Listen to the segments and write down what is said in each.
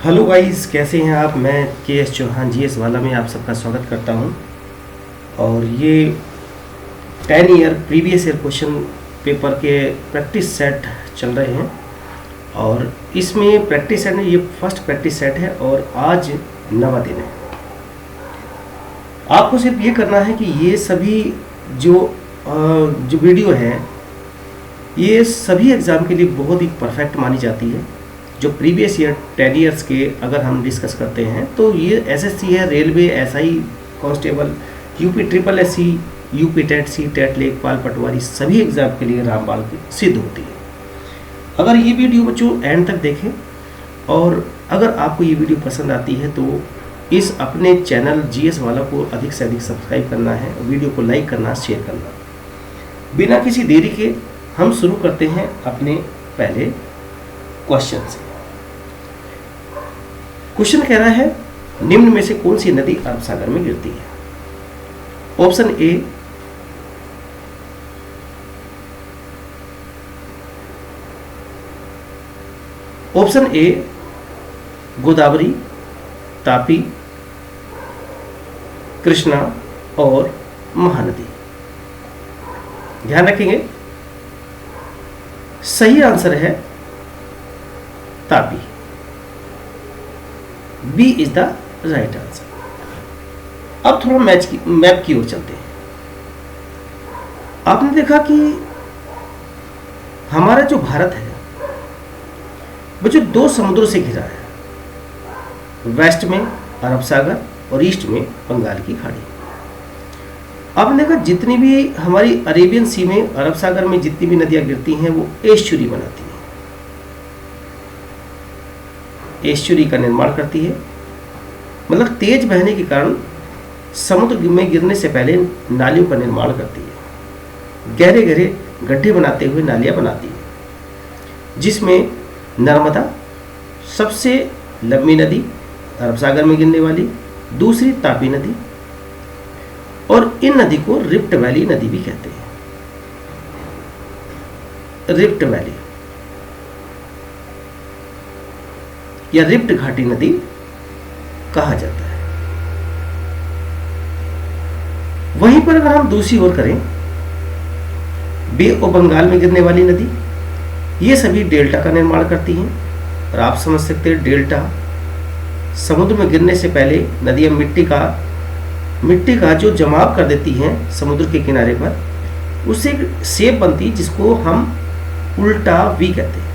Hello guys, कैसे हैं आप। मैं के एस चौहान जीएस वाला में आप सबका स्वागत करता हूं। और ये 10 year previous year question paper के प्रैक्टिस सेट चल रहे हैं। और इसमें प्रैक्टिस सेट, ये फर्स्ट प्रैक्टिस सेट है और आज 9वां दिन है। आपको सिर्फ ये करना है कि ये सभी जो वीडियो है ये सभी एग्ज़ाम के लिए बहुत ही परफेक्ट मानी जाती है। जो प्रीवियस ईयर 10 ईयर्स के अगर हम डिस्कस करते हैं तो ये एसएससी है, railway, SI, constable, UP triple SC, UP TET, C TET, लेखपाल, पटवारी सभी एग्ज़ाम के लिए रामबाण की सिद्ध होती है। अगर ये वीडियो बच्चों एंड तक देखें और अगर आपको ये वीडियो पसंद आती है तो इस अपने चैनल जीएस वाला को अधिक से अधिक सब्सक्राइब करना है, वीडियो को लाइक करना, शेयर करना। बिना किसी देरी के हम शुरू करते हैं अपने पहले क्वेश्चन से। क्वेश्चन कह रहा है निम्न में से कौन सी नदी अरब सागर में गिरती है। ऑप्शन ए गोदावरी, तापी, कृष्णा और महानदी। ध्यान रखेंगे, सही आंसर है Tapi. B is the right answer. अब थोड़ा मैप की ओर चलते हैं। आपने देखा कि हमारा जो भारत है वो जो 2 समुद्रों से घिरा है, वेस्ट में अरब सागर और ईस्ट में बंगाल की खाड़ी। आपने देखा जितनी भी हमारी अरेबियन सी में, अरब सागर में जितनी भी नदियां गिरती हैं वो एस्चुरी बनाती हैं, एस्चुरी का निर्माण करती है। मतलब तेज बहने के कारण समुद्र में गिरने से पहले नालियों का निर्माण करती है, गहरे गहरे गड्ढे बनाते हुए नालियां बनाती है, जिसमें नर्मदा सबसे लंबी नदी अरब सागर में गिरने वाली, दूसरी तापी नदी, और इन नदी को रिफ्ट वैली नदी भी कहते हैं। रिफ्ट वैली या रिफ्ट घाटी नदी कहा जाता है। वहीं पर अगर हम दूसरी ओर करें, बे ऑफ बंगाल में गिरने वाली नदी, ये सभी डेल्टा का निर्माण करती हैं। और आप समझ सकते हैं डेल्टा समुद्र में गिरने से पहले नदियां मिट्टी का जो जमाव कर देती हैं समुद्र के किनारे पर, उससे एक शेप बनती है जिसको हम उल्टा वी कहते हैं।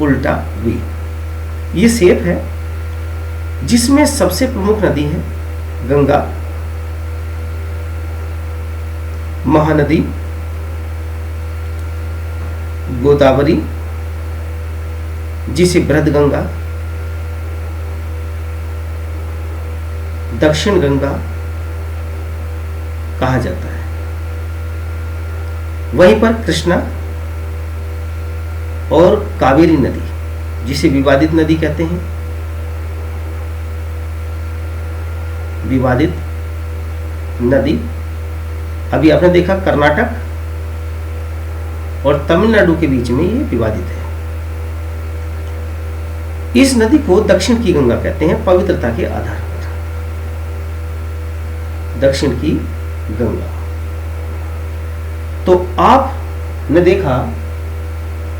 उल्टा वी ये शेप है, जिसमें सबसे प्रमुख नदी है गंगा, महानदी, गोदावरी जिसे बृहद गंगा, दक्षिण गंगा कहा जाता है। वहीं पर कृष्णा और कावेरी नदी जिसे विवादित नदी कहते हैं। विवादित नदी अभी आपने देखा कर्नाटक और तमिलनाडु के बीच में ये विवादित है। इस नदी को दक्षिण की गंगा कहते हैं पवित्रता के आधार पर। दक्षिण की गंगा। तो आपने देखा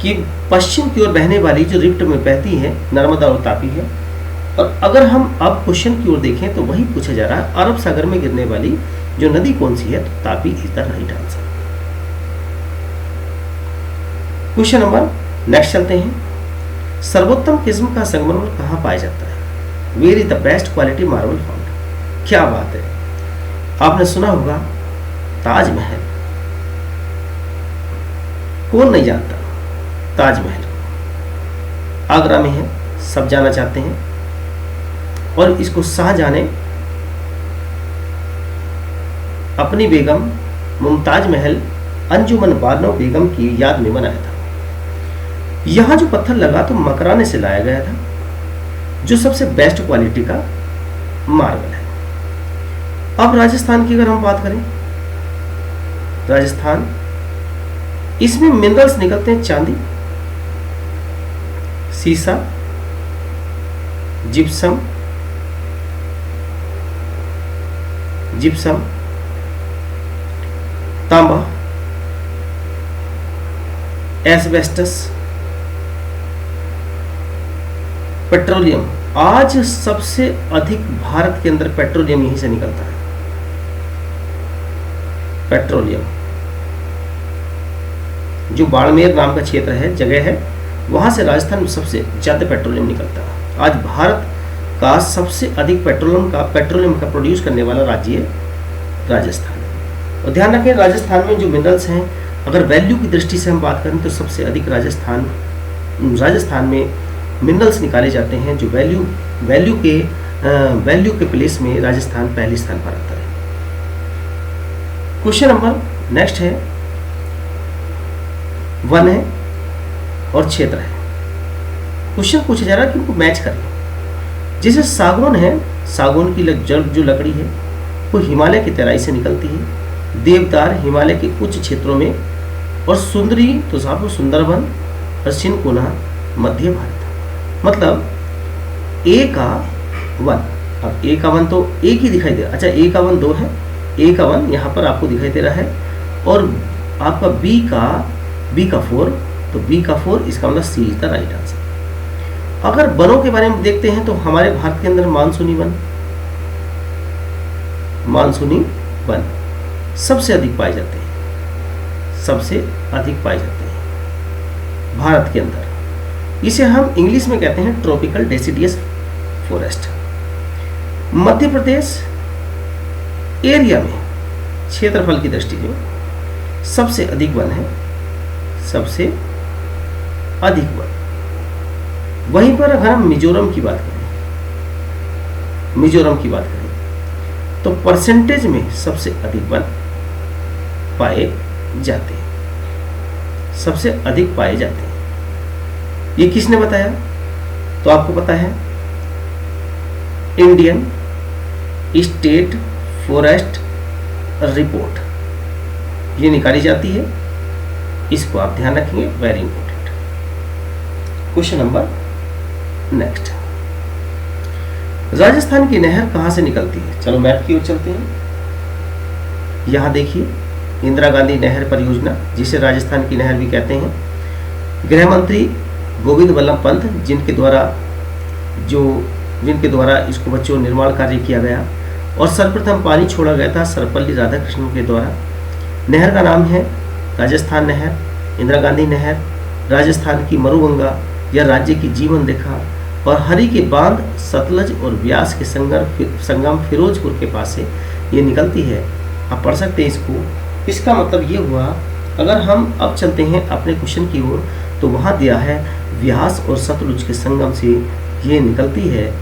कि पश्चिम की ओर बहने वाली जो रिफ्ट में बहती है नर्मदा और तापी है। और अगर हम अब क्वेश्चन की ओर देखें तो वही पूछा जा रहा है अरब सागर में गिरने वाली जो नदी कौन सी है, तो Tapi is the right answer. Question number next चलते हैं। सर्वोत्तम किस्म का संगमरमर कहाँ पाया जाता है। Where is the best quality marble found. क्या बात है, आपने सुना होगा ताजमहल। कौन नहीं जानता ताजमहल। आगरा में है, सब जाना चाहते हैं। और इसको शाहजहां ने अपनी बेगम मुमताज महल अंजुमन बानो बेगम की याद में बनाया था। यहां जो पत्थर लगा तो मकराने से लाया गया था, जो सबसे बेस्ट क्वालिटी का मार्बल है। अब राजस्थान की अगर हम बात करें, राजस्थान, इसमें मिनरल्स निकलते हैं चांदी, सीसा, जिप्सम, तांबा, एस्बेस्टस, पेट्रोलियम। आज सबसे अधिक भारत के अंदर पेट्रोलियम यहीं से निकलता है। पेट्रोलियम, जो बाड़मेर नाम का क्षेत्र है, जगह है, वहां से राजस्थान में सबसे ज्यादा पेट्रोलियम निकलता है। आज भारत का सबसे अधिक पेट्रोलियम का प्रोड्यूस करने वाला राज्य है राजस्थान। और ध्यान रखें, राजस्थान में जो मिनरल्स हैं, अगर वैल्यू की दृष्टि से हम बात करें तो सबसे अधिक राजस्थान में मिनरल्स निकाले जाते हैं। जो वैल्यू के प्लेस में राजस्थान पहले स्थान पर आता है। क्वेश्चन नंबर नेक्स्ट है, वन है और क्षेत्र है। क्वेश्चन पूछा जा रहा है कि उनको मैच करें। जैसे सागौन है, सागौन की जो लकड़ी है वो हिमालय की तराई से निकलती है। देवदार हिमालय के उच्च क्षेत्रों में, और सुंदरी तो साहब सुंदरवन और सिनकोना मध्य भारत। मतलब ए का वन, अब ए का वन तो एक ही दिखाई दे रहा है। अच्छा, ए का वन दो है, ए का वन यहाँ पर आपको दिखाई दे रहा है, और आपका बी का फोर, तो बी का फोर, इसका मतलब सी इज द राइट आंसर। अगर वनों के बारे में देखते हैं तो हमारे भारत के अंदर मानसूनी वन सबसे अधिक पाए जाते हैं, भारत के अंदर। इसे हम इंग्लिश में कहते हैं tropical deciduous forest. Madhya Pradesh area में क्षेत्रफल की दृष्टि से सबसे अधिक वन है, वहीं पर अगर हम मिजोरम की बात करें तो परसेंटेज में सबसे अधिक वन पाए जाते हैं। ये किसने बताया? तो आपको पता है, इंडियन स्टेट फॉरेस्ट रिपोर्ट ये निकाली जाती है। इसको आप ध्यान रखेंगे, very important. Question number next, Rajasthan की नहर कहां से निकलती है? चलो मैप की ओर चलते हैं। यहां देखिए, इंदिरा गांधी नहर परियोजना, जिसे राजस्थान की नहर भी कहते हैं। गृह मंत्री गोविंद वल्लभ पंत, जिनके द्वारा इसको बच्चों निर्माण कार्य किया गया, और सर्वप्रथम पानी छोड़ा गया था सर्वपल्ली राधाकृष्णन के द्वारा। नहर का नाम है राजस्थान नहर, इंदिरा गांधी नहर, राजस्थान की मरुगंगा या राज्य की जीवन रेखा, और हरि के बांध सतलज और व्यास के संगम फिरोजपुर के पास से ये निकलती है। आप पढ़ सकते हैं इसको। इसका मतलब ये हुआ, अगर हम अब चलते हैं अपने क्वेश्चन की ओर, तो वहाँ दिया है व्यास और सतलुज के संगम से ये निकलती है,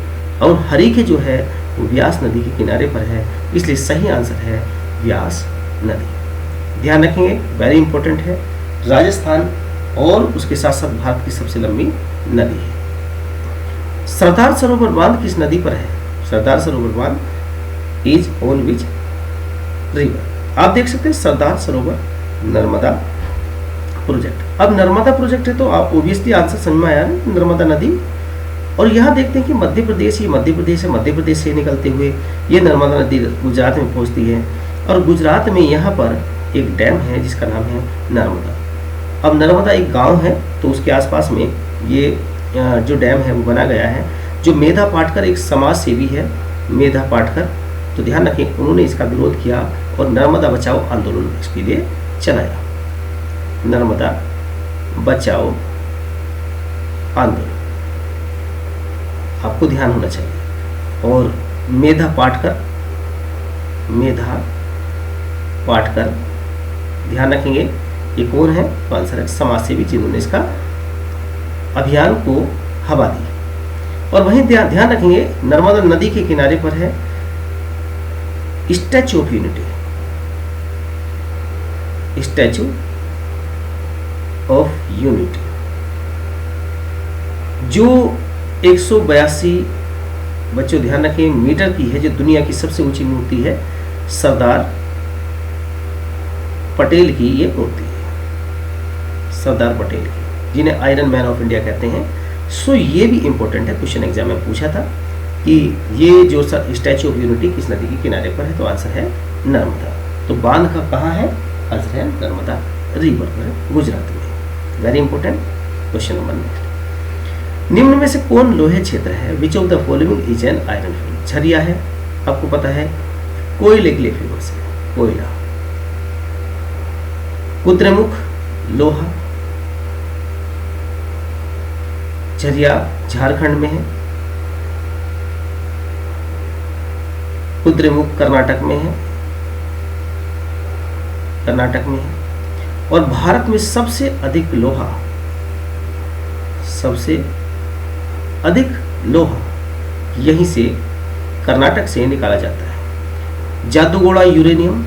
और हरि के जो है वो व्यास नदी के किनारे पर है, इसलिए सही आंसर है व्यास नदी। ध्यान रखेंगे, वेरी इंपॉर्टेंट है। राजस्थान और उसके साथ साथ भारत की सबसे लंबी नदी है। सरदार सरोवर बांध किस नदी पर है? सरदार सरोवर बांध इज ऑन विच रिवर? आप देख सकते हैं सरदार सरोवर नर्मदा प्रोजेक्ट। अब नर्मदा प्रोजेक्ट है तो आप ओबियसली आंसर समझ में आया ना, नर्मदा नदी। और यहाँ देखते हैं कि मध्य प्रदेश से निकलते हुए ये नर्मदा नदी गुजरात में पहुँचती है, और गुजरात में यहाँ पर एक डैम है जिसका नाम है नर्मदा। अब नर्मदा एक गांव है, तो उसके आसपास में ये जो डैम है वो बना गया है। जो मेधा पाटकर एक समाज सेवी है, मेधा पाटकर, तो ध्यान रखें, उन्होंने इसका विरोध किया और नर्मदा बचाओ आंदोलन इसके लिए चलाया। नर्मदा बचाओ आंदोलन आपको ध्यान होना चाहिए। और मेधा पाटकर ध्यान रखेंगे, ये कौन है? तो आंसर है समाज सेवी, जिन्होंने इसका अभियान को हवा दी। और वहीं ध्यान रखेंगे, नर्मदा नदी के किनारे पर है statue of unity, statue of unity, जो 182 बच्चों ध्यान रखें मीटर की है, जो दुनिया की सबसे ऊंची मूर्ति है। सरदार पटेल की ये मूर्ति है, सरदार पटेल की, जिन्हें आयरन मैन ऑफ इंडिया कहते हैं। सो ये भी इंपॉर्टेंट है, क्वेश्चन एग्जाम में पूछा था कि ये जो स्टैच्यू ऑफ यूनिटी किस नदी के किनारे पर है, तो आंसर है नर्मदा। तो बांध का कहाँ है, आंसर है नर्मदा रिवर पर, गुजरात में। Very important question number next. निम्न में से कौन लोहे क्षेत्र है, which of the following is an iron field. Jharia है, आपको पता है, कोयले के लिए फेमस है, कोयला। कुद्रेमुख लोहा, झरिया झारखंड में है, कुद्रेमुख कर्नाटक में है, कर्नाटक में है। और भारत में सबसे अधिक लोहा, सबसे अधिक लोहा यहीं से कर्नाटक से निकाला जाता है। जादूगोड़ा यूरेनियम,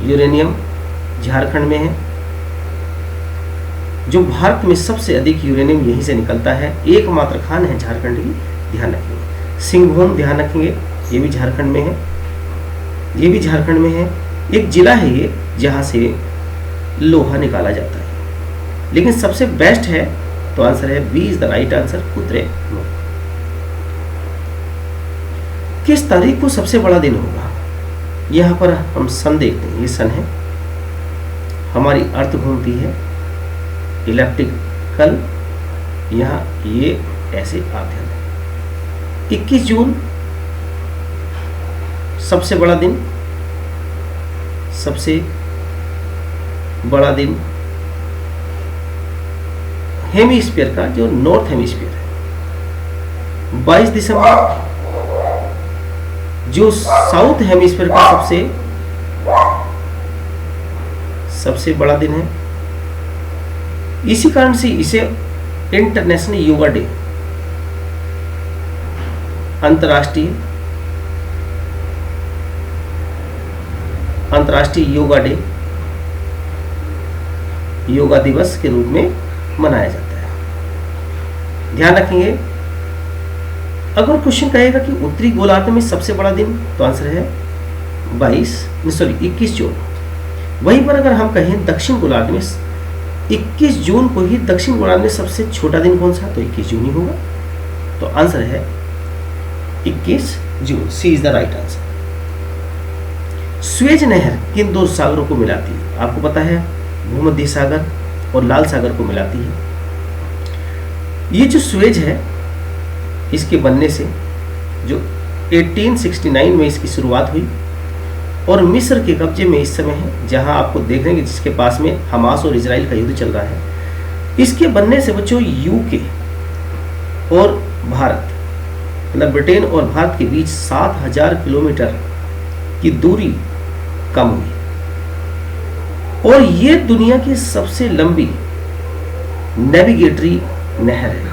यूरेनियम झारखंड में है। जो भारत में सबसे अधिक यूरेनियम यहीं से निकलता है, एकमात्र खान है झारखंड की, ध्यान रखेंगे। सिंहभूम ध्यान रखेंगे, ये भी झारखंड में है, ये भी झारखंड में है। एक जिला है ये जहां से लोहा निकाला जाता है, लेकिन सबसे बेस्ट है तो आंसर है B is the right answer, Kudremukh. किस तारीख को सबसे बड़ा दिन होगा, यहां पर हम सन देखते हैं, ये सन है, हमारी अर्थ घूमती है इलेप्टिकल, यहाँ ये ऐसे आते हैं। 21 जून सबसे बड़ा दिन, सबसे बड़ा दिन हेमीस्फीयर का, जो नॉर्थ हेमीस्फीयर है। 22 दिसंबर जो साउथ हेमीस्फीयर का सबसे बड़ा दिन है। इसी कारण से इसे इंटरनेशनल योगा डे, अंतर्राष्ट्रीय योगा डे, योगा दिवस के रूप में मनाया जाता है। ध्यान रखेंगे, अगर क्वेश्चन कहेगा कि उत्तरी गोलार्ध में सबसे बड़ा दिन, तो आंसर है 21 जून। वहीं पर अगर हम कहें दक्षिण गोलार्ध में 21 जून को ही दक्षिण गोलार्ध में सबसे छोटा दिन कौन सा, तो 21 जून ही होगा। तो आंसर है 21 June, C is the right answer. Suez नहर किन दो सागरों को मिलाती है, आपको पता है, भूमध्य सागर और लाल सागर को मिलाती है। ये जो स्वेज है, इसके बनने से जो 1869 में इसकी शुरुआत हुई और मिस्र के कब्जे में इस समय है, जहां आपको देख रहे हैं कि जिसके पास में हमास और इजराइल का युद्ध चल रहा है। इसके बनने से बच्चों यूके और भारत, मतलब ब्रिटेन और भारत के बीच 7000 किलोमीटर की दूरी कम हुई और ये दुनिया की सबसे लंबी नेविगेटरी नहर है।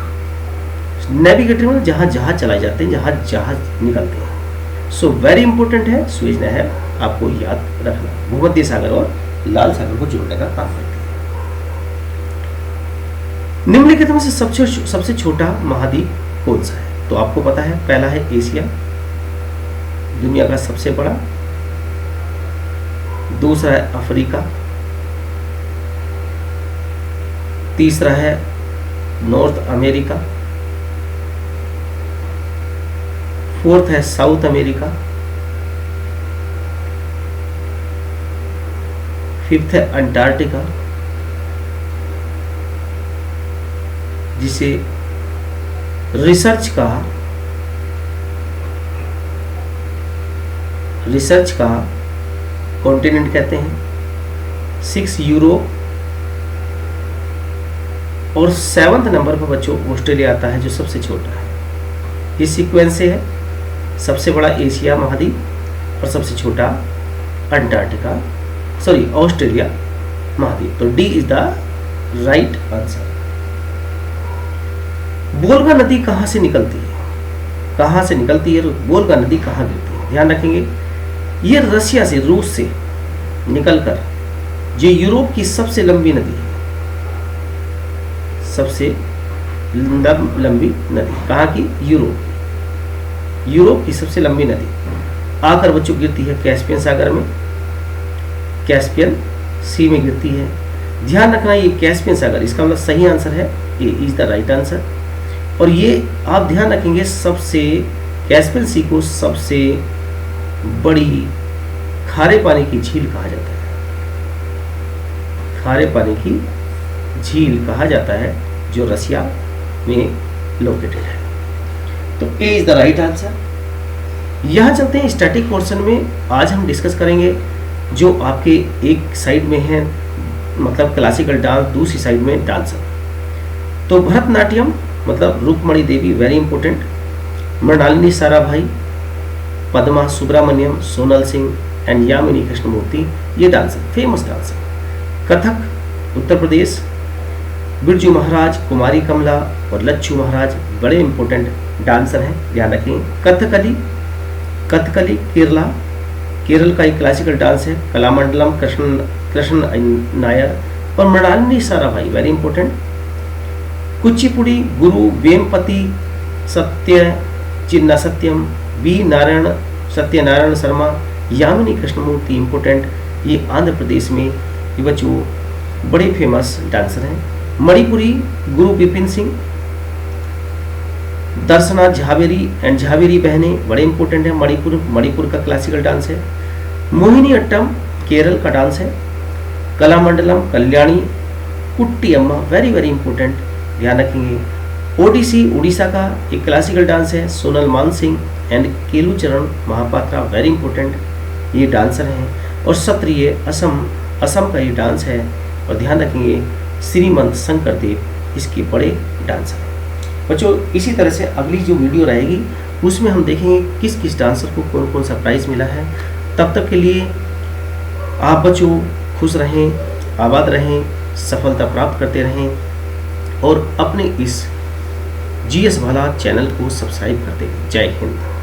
नेविगेटरी मतलब जहां जहाज चलाए जाते हैं, जहां जहाज निकलते हैं। सो वेरी इंपॉर्टेंट है स्वेज नहर, आपको याद रखना, भूमध्य सागर और लाल सागर को जोड़ने का काम करती है। निम्नलिखित में से सबसे छोटा महाद्वीप कौन सा है, तो आपको पता है, पहला है एशिया, दुनिया का सबसे बड़ा। दूसरा है अफ्रीका, तीसरा है नॉर्थ अमेरिका, फोर्थ है साउथ अमेरिका, फिफ्थ है अंटार्कटिका, जिसे रिसर्च का कॉन्टिनेंट कहते हैं। 6 यूरोप और 7वें नंबर पर बच्चों ऑस्ट्रेलिया आता है, जो सबसे छोटा है। इस सीक्वेंस से है सबसे बड़ा एशिया महाद्वीप और सबसे छोटा ऑस्ट्रेलिया महाद्वीप। तो D is the right answer. Volga नदी कहां से निकलती है, कहां से निकलती है, वोल्गा नदी कहां गिरती है, ध्यान रखेंगे। ये रशिया से, रूस से निकलकर जो यूरोप की सबसे लंबी नदी है, सबसे लंबी नदी कहाँ की, यूरोप की सबसे लंबी नदी आकर बच्चों गिरती है कैस्पियन सागर में, कैस्पियन सी में गिरती है। ध्यान रखना ये कैस्पियन सागर, इसका मतलब सही आंसर है, ये इज द राइट आंसर। और ये आप ध्यान रखेंगे सबसे कैस्पियन सी को सबसे बड़ी खारे पानी की झील कहा जाता है, खारे पानी की झील कहा जाता है, जो रसिया में लोकेटेड है। तो ए इज द राइट आंसर। यहाँ चलते हैं स्टैटिक पोर्शन में। आज हम डिस्कस करेंगे जो आपके एक साइड में है मतलब क्लासिकल डांस, दूसरी साइड में डांसर। तो भरतनाट्यम मतलब Rupmani Devi, very important, Mrinalini Sarabhai, Padma Subrahmanyam, Sonal Singh and Yamini Krishnamurthy, ये dancer, famous dancer. Kathak Uttar Pradesh, Birju Maharaj, Kumari Kamala और लच्छू महाराज बड़े इंपॉर्टेंट डांसर हैं, ध्यान रखें। कथकली, कथकली केरला, केरल का एक क्लासिकल डांस है। कलामंडलम कृष्ण नायर और मृणालिनी साराभाई, वेरी इंपॉर्टेंट। कुचिपुड़ी गुरु वेमपति सत्य चिन्ना सत्यम, बी नारायण सत्यनारायण शर्मा, यामिनी कृष्णमूर्ति इंपॉर्टेंट, ये आंध्र प्रदेश में ये बच्चों बड़े फेमस डांसर हैं। मणिपुरी गुरु विपिन सिंह, दर्शना झावेरी एंड झावेरी बहनें बड़े इंपॉर्टेंट है, मणिपुर का क्लासिकल डांस है। मोहिनी अट्टम केरल का डांस है। कलामंडलम कल्याणी कुट्टी अम्मा, वेरी वेरी इंपॉर्टेंट, ध्यान रखेंगे। ओडिसी उड़ीसा का एक क्लासिकल डांस है। Sonal Mansingh and Kelucharan Mohapatra, very important, ये डांसर हैं। और सत्रिय असम का ये डांस है। और ध्यान रखेंगे श्रीमंत शंकरदेव इसके बड़े डांसर हैं। बच्चों इसी तरह से अगली जो वीडियो रहेगी उसमें हम देखेंगे किस किस डांसर को कौन कौन सा प्राइज़ मिला है। तब तक के लिए आप बच्चों खुश रहें, आबाद रहें, सफलता प्राप्त करते रहें और अपने इस GS भाला चैनल को सब्सक्राइब करते रहें। जय हिंद।